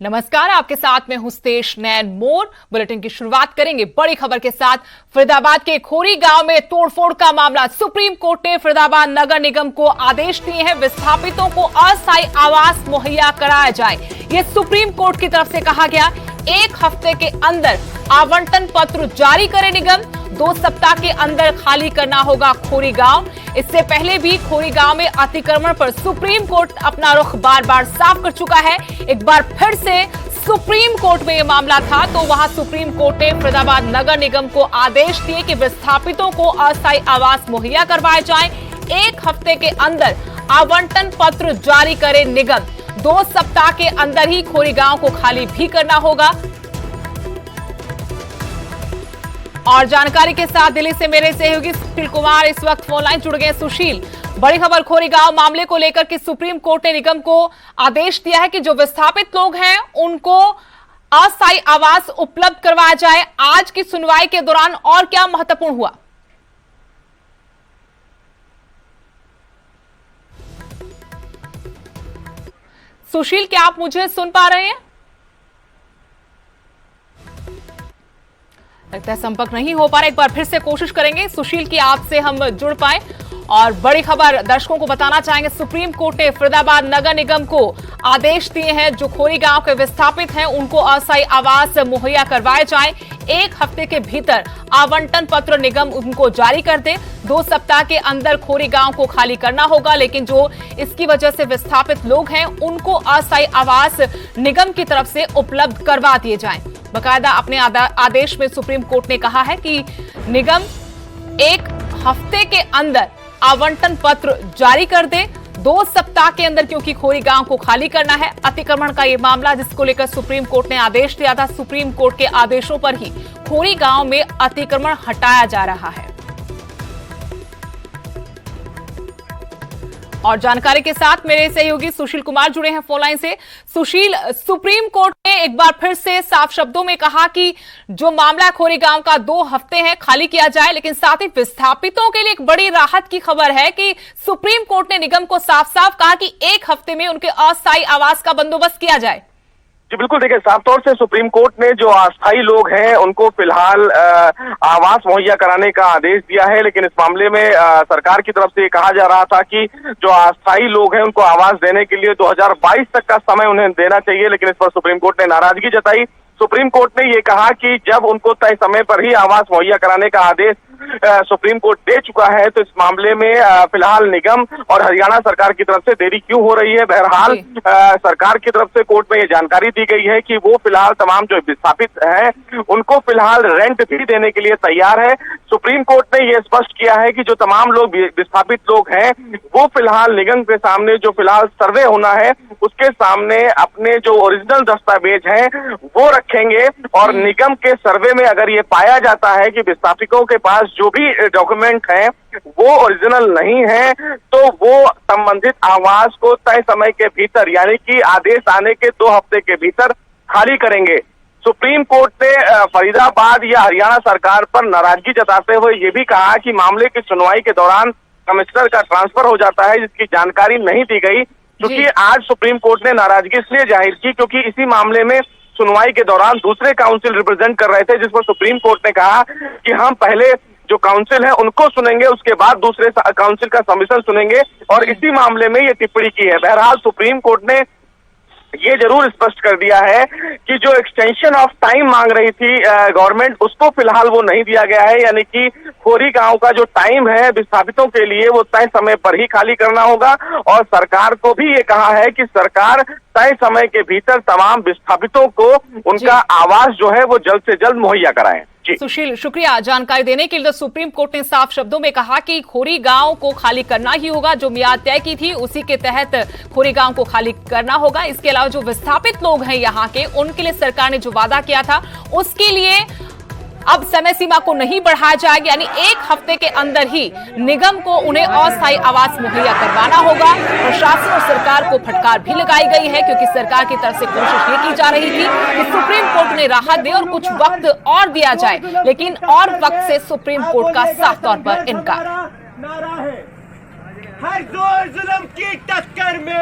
नमस्कार, आपके साथ में हुस्तेश नैन मोर। बुलेटिन की शुरुआत करेंगे बड़ी खबर के साथ। फरीदाबाद के खोरी गांव में तोड़फोड़ का मामला। सुप्रीम कोर्ट ने फरीदाबाद नगर निगम को आदेश दिए हैं, विस्थापितों को अस्थायी आवास मुहैया कराया जाए। ये सुप्रीम कोर्ट की तरफ से कहा गया। 1 हफ्ते के अंदर आवंटन पत्र जारी करे निगम। 2 सप्ताह के अंदर खाली करना होगा खोरी गांव। इससे पहले भी खोरी गांव में अतिक्रमण पर सुप्रीम कोर्ट अपना रुख बार बार साफ कर चुका है। एक बार फिर से सुप्रीम कोर्ट में यह मामला था तो वहां सुप्रीम कोर्ट ने फरीदाबाद नगर निगम को आदेश दिए कि विस्थापितों को अस्थायी आवास मुहैया करवाए जाए। 1 हफ्ते के अंदर आवंटन पत्र जारी करे निगम। 2 सप्ताह के अंदर ही खोरी गांव को खाली भी करना होगा। और जानकारी के साथ दिल्ली से मेरे सहयोगी सुशील कुमार इस वक्त फोन लाइन जुड़ गए। सुशील, बड़ी खबर खोरी गांव मामले को लेकर कि सुप्रीम कोर्ट ने निगम को आदेश दिया है कि जो विस्थापित लोग हैं उनको अस्थायी आवास उपलब्ध करवाया जाए। आज की सुनवाई के दौरान और क्या महत्वपूर्ण हुआ? सुशील, क्या आप मुझे सुन पा रहे हैं? लगता है संपर्क नहीं हो पा रहा। एक बार फिर से कोशिश करेंगे सुशील की आपसे हम जुड़ पाए। और बड़ी खबर दर्शकों को बताना चाहेंगे, सुप्रीम कोर्ट ने फरीदाबाद नगर निगम को आदेश दिए हैं, जो खोरी गांव के विस्थापित हैं उनको अस्थायी आवास मुहैया करवाए जाए। 1 हफ्ते के भीतर आवंटन पत्र निगम उनको जारी कर दे। 2 सप्ताह के अंदर खोरी गांव को खाली करना होगा, लेकिन जो इसकी वजह से विस्थापित लोग हैं उनको अस्थायी आवास निगम की तरफ से उपलब्ध करवा दिए जाएं। बकायदा अपने आदेश में सुप्रीम कोर्ट ने कहा है कि निगम 1 हफ्ते के अंदर आवंटन पत्र जारी कर दे। 2 सप्ताह के अंदर, क्योंकि खोरी गांव को खाली करना है। अतिक्रमण का यह मामला जिसको लेकर सुप्रीम कोर्ट ने आदेश दिया था, सुप्रीम कोर्ट के आदेशों पर ही खोरी गांव में अतिक्रमण हटाया जा रहा है। और जानकारी के साथ मेरे सहयोगी सुशील कुमार जुड़े हैं फोन लाइन से। सुशील, सुप्रीम कोर्ट ने एक बार फिर से साफ शब्दों में कहा कि जो मामला खोरी गांव का 2 हफ्ते हैं खाली किया जाए, लेकिन साथ ही विस्थापितों के लिए एक बड़ी राहत की खबर है कि सुप्रीम कोर्ट ने निगम को साफ साफ कहा कि 1 हफ्ते में उनके अस्थायी आवास का बंदोबस्त किया जाए। जी बिल्कुल, देखिए साफ तौर से सुप्रीम कोर्ट ने जो अस्थायी लोग हैं उनको फिलहाल आवास मुहैया कराने का आदेश दिया है, लेकिन इस मामले में सरकार की तरफ से कहा जा रहा था कि जो अस्थायी लोग हैं उनको आवास देने के लिए 2022 तक का समय उन्हें देना चाहिए, लेकिन इस पर सुप्रीम कोर्ट ने नाराजगी जताई। सुप्रीम कोर्ट ने ये कहा कि जब उनको तय समय पर ही आवास मुहैया कराने का आदेश सुप्रीम कोर्ट दे चुका है तो इस मामले में फिलहाल निगम और हरियाणा सरकार की तरफ से देरी क्यों हो रही है। बहरहाल सरकार की तरफ से कोर्ट में ये जानकारी दी गई है कि वो फिलहाल तमाम जो विस्थापित हैं उनको फिलहाल रेंट भी देने के लिए तैयार है। सुप्रीम कोर्ट ने ये स्पष्ट किया है कि जो तमाम लोग विस्थापित लोग हैं वो फिलहाल निगम के सामने जो फिलहाल सर्वे होना है उसके सामने अपने जो ओरिजिनल दस्तावेज हैं वो रखेंगे, और निगम के सर्वे में अगर ये पाया जाता है कि विस्थापितों के पास जो भी डॉक्यूमेंट हैं वो ओरिजिनल नहीं है तो वो संबंधित आवास को तय समय के भीतर, यानी कि आदेश आने के 2 हफ्ते के भीतर खाली करेंगे। सुप्रीम कोर्ट ने फरीदाबाद या हरियाणा सरकार पर नाराजगी जताते हुए ये भी कहा कि मामले की सुनवाई के दौरान कमिश्नर का ट्रांसफर हो जाता है जिसकी जानकारी नहीं दी गई। क्योंकि आज सुप्रीम कोर्ट ने नाराजगी इसलिए जाहिर की क्योंकि इसी मामले में सुनवाई के दौरान दूसरे काउंसिल रिप्रेजेंट कर रहे थे, जिस पर सुप्रीम कोर्ट ने कहा कि हम पहले जो काउंसिल है उनको सुनेंगे, उसके बाद दूसरे काउंसिल का सबमिशन सुनेंगे, और इसी मामले में ये टिप्पणी की है। बहरहाल सुप्रीम कोर्ट ने ये जरूर स्पष्ट कर दिया है कि जो एक्सटेंशन ऑफ टाइम मांग रही थी गवर्नमेंट उसको फिलहाल वो नहीं दिया गया है, यानी कि खोरी गांव का जो टाइम है विस्थापितों के लिए वो तय समय पर ही खाली करना होगा। और सरकार को भी ये कहा है कि सरकार तय समय के भीतर तमाम विस्थापितों को उनका आवास जो है वो जल्द से जल्द मुहैया कराएं। सुशील, शुक्रिया जानकारी देने के लिए। तो सुप्रीम कोर्ट ने साफ शब्दों में कहा कि खोरी गांव को खाली करना ही होगा, जो मियाद तय की थी उसी के तहत खोरी गांव को खाली करना होगा। इसके अलावा जो विस्थापित लोग हैं यहाँ के, उनके लिए सरकार ने जो वादा किया था उसके लिए अब समय सीमा को नहीं बढ़ाया जाएगा, यानी 1 हफ्ते के अंदर ही निगम को उन्हें अस्थायी आवास मुहैया करवाना होगा। प्रशासन और सरकार को फटकार भी लगाई गई है क्योंकि सरकार की तरफ से कोशिश ये की जा रही थी कि सुप्रीम कोर्ट ने राहत दे और कुछ वक्त और दिया जाए, लेकिन और वक्त से सुप्रीम कोर्ट का साफ तौर पर इनकार। हर जोर जुल्म की टक्कर में